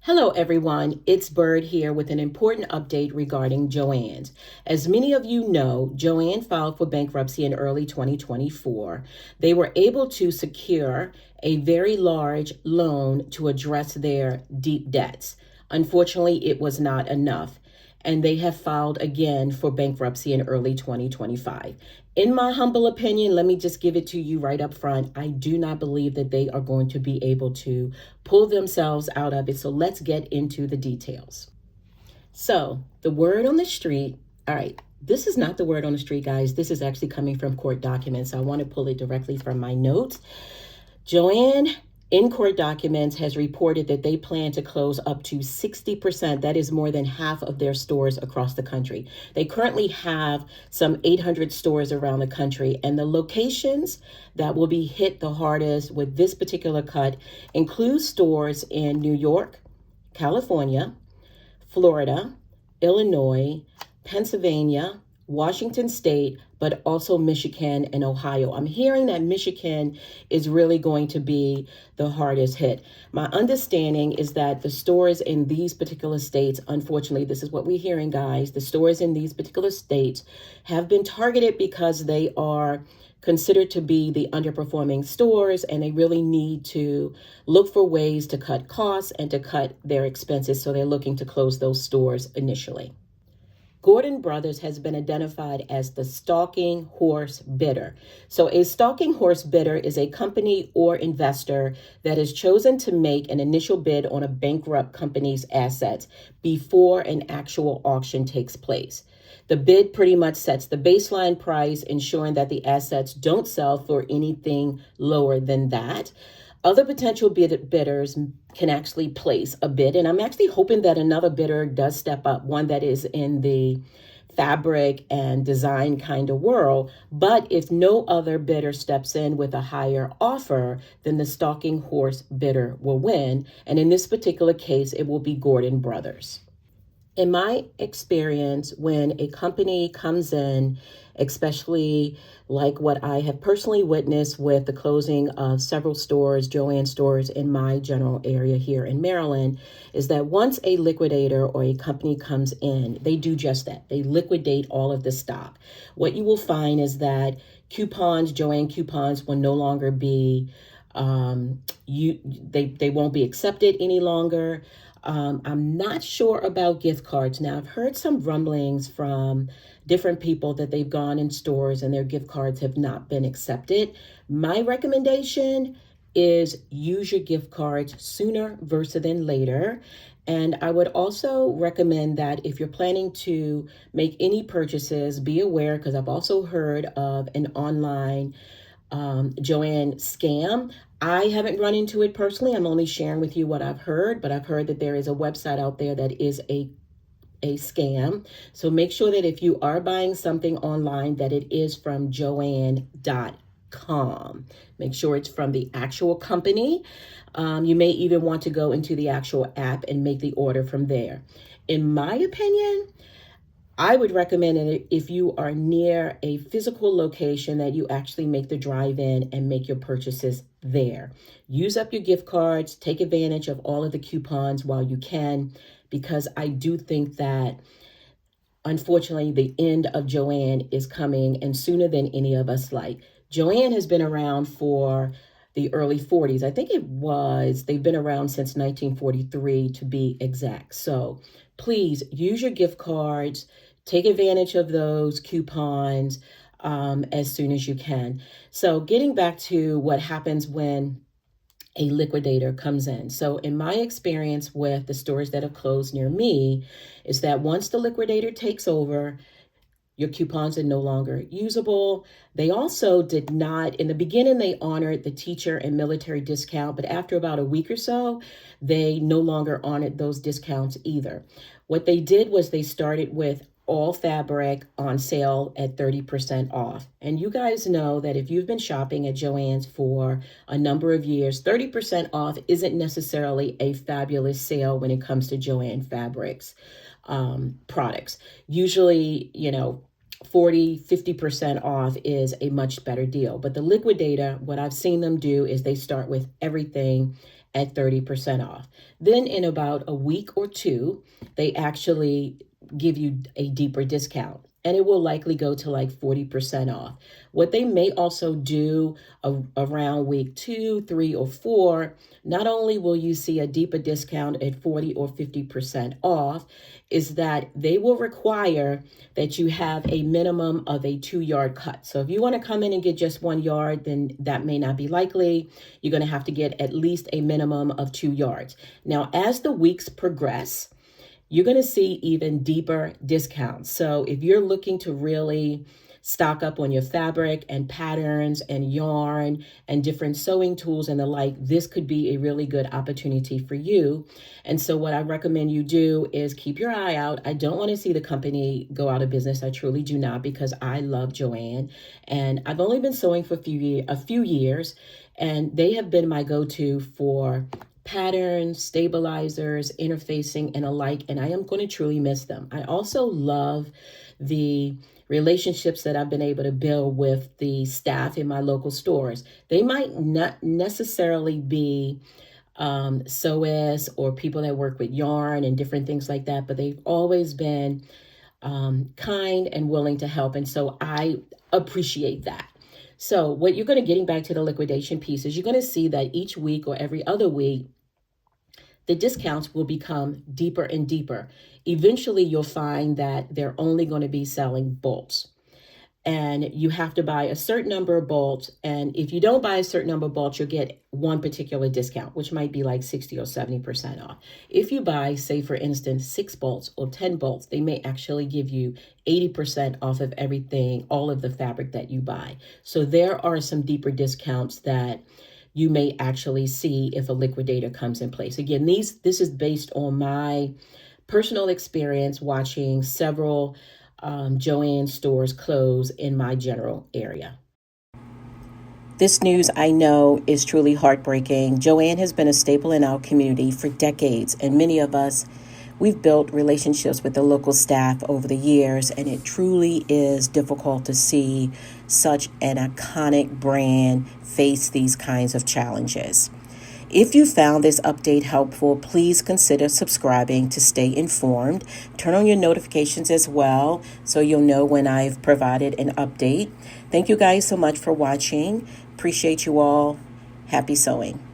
Hello, everyone. It's Bird here with an important update regarding Joann's. As many of you know, Joann filed for bankruptcy in early 2024. They were able to secure a very large loan to address their deep debts. Unfortunately, it was not enough, and they have filed again for bankruptcy in early 2025. In my humble opinion, let me just give it to you right up front. I do not believe that they are going to be able to pull themselves out of it. So let's get into the details. So, the word on the street, all right, this is not the word on the street, guys. This is actually coming from court documents. So I want to pull it directly from my notes. Joann, in court documents, has reported that they plan to close up to 60%. That is more than half of their stores across the country. They currently have some 800 stores around the country, and the locations that will be hit the hardest with this particular cut include stores in New York, California, Florida, Illinois, Pennsylvania, Washington State, but also Michigan and Ohio. I'm hearing that Michigan is really going to be the hardest hit. My understanding is that the stores in these particular states, unfortunately, this is what we're hearing, guys, the stores in these particular states have been targeted because they are considered to be the underperforming stores, and they really need to look for ways to cut costs and to cut their expenses. So they're looking to close those stores initially. Gordon Brothers has been identified as the stalking horse bidder. So a stalking horse bidder is a company or investor that has chosen to make an initial bid on a bankrupt company's assets before an actual auction takes place. The bid pretty much sets the baseline price, ensuring that the assets don't sell for anything lower than that. Other potential bidders can actually place a bid, and I'm actually hoping that another bidder does step up, one that is in the fabric and design kind of world. But if no other bidder steps in with a higher offer, then the stalking horse bidder will win. And in this particular case, it will be Gordon Brothers. In my experience, when a company comes in, especially like what I have personally witnessed with the closing of several stores, Joann stores in my general area here in Maryland, is that once a liquidator or a company comes in, they do just that. They liquidate all of the stock. What you will find is that Joann coupons will no longer be, they won't be accepted any longer. I'm not sure about gift cards. Now, I've heard some rumblings from different people that they've gone in stores and their gift cards have not been accepted. My recommendation is use your gift cards sooner versus than later. And I would also recommend that if you're planning to make any purchases, be aware, because I've also heard of an online Joann scam. I haven't run into it personally. I'm only sharing with you what I've heard, but I've heard that there is a website out there that is a scam. So make sure that if you are buying something online, that it is from joann.com. Make sure it's from the actual company. You may even want to go into the actual app and make the order from there. In my opinion, I would recommend it if you are near a physical location that you actually make the drive in and make your purchases there. Use up your gift cards, take advantage of all of the coupons while you can, because I do think that unfortunately the end of Joann is coming, and sooner than any of us like. Joann has been around for the early 40s. I think they've been around since 1943 to be exact. So please use your gift cards, take advantage of those coupons as soon as you can. So getting back to what happens when a liquidator comes in. So in my experience with the stores that have closed near me is that once the liquidator takes over, your coupons are no longer usable. They also did not, in the beginning, they honored the teacher and military discount, but after about a week or so, they no longer honored those discounts either. What they did was they started with all fabric on sale at 30% off. And you guys know that if you've been shopping at Joann's for a number of years, 30% off isn't necessarily a fabulous sale when it comes to Joann Fabrics products. Usually, 40-50% off is a much better deal. But the liquidator, what I've seen them do is they start with everything at 30% off. Then in about a week or two, they actually give you a deeper discount, and it will likely go to like 40% off. What they may also do around week 2, 3, or 4, not only will you see a deeper discount at 40 or 50% off, is that they will require that you have a minimum of a 2-yard cut. So if you want to come in and get just 1 yard, then that may not be likely. You're going to have to get at least a minimum of 2 yards. Now, as the weeks progress, you're going to see even deeper discounts. So if you're looking to really stock up on your fabric and patterns and yarn and different sewing tools and the like, this could be a really good opportunity for you. And so what I recommend you do is keep your eye out. I don't want to see the company go out of business. I truly do not, because I love Joann, and I've only been sewing for a few years, and they have been my go-to for patterns, stabilizers, interfacing, and alike, and I am going to truly miss them. I also love the relationships that I've been able to build with the staff in my local stores. They might not necessarily be sewists or people that work with yarn and different things like that, but they've always been kind and willing to help, and so I appreciate that. So what you're going to, getting back to the liquidation piece, is you're going to see that each week or every other week, the discounts will become deeper and deeper. Eventually, you'll find that they're only going to be selling bolts, and you have to buy a certain number of bolts. And if you don't buy a certain number of bolts, you'll get one particular discount, which might be like 60 or 70% off. If you buy, say, for instance, 6 bolts or 10 bolts, they may actually give you 80% off of everything, all of the fabric that you buy. So there are some deeper discounts that you may actually see if a liquidator comes in place. Again, this is based on my personal experience watching several Joann stores close in my general area. This news, I know, is truly heartbreaking. Joann has been a staple in our community for decades, and many of us, we've built relationships with the local staff over the years, and it truly is difficult to see such an iconic brand face these kinds of challenges. If you found this update helpful, please consider subscribing to stay informed. Turn on your notifications as well so you'll know when I've provided an update. Thank you guys so much for watching. Appreciate you all. Happy sewing.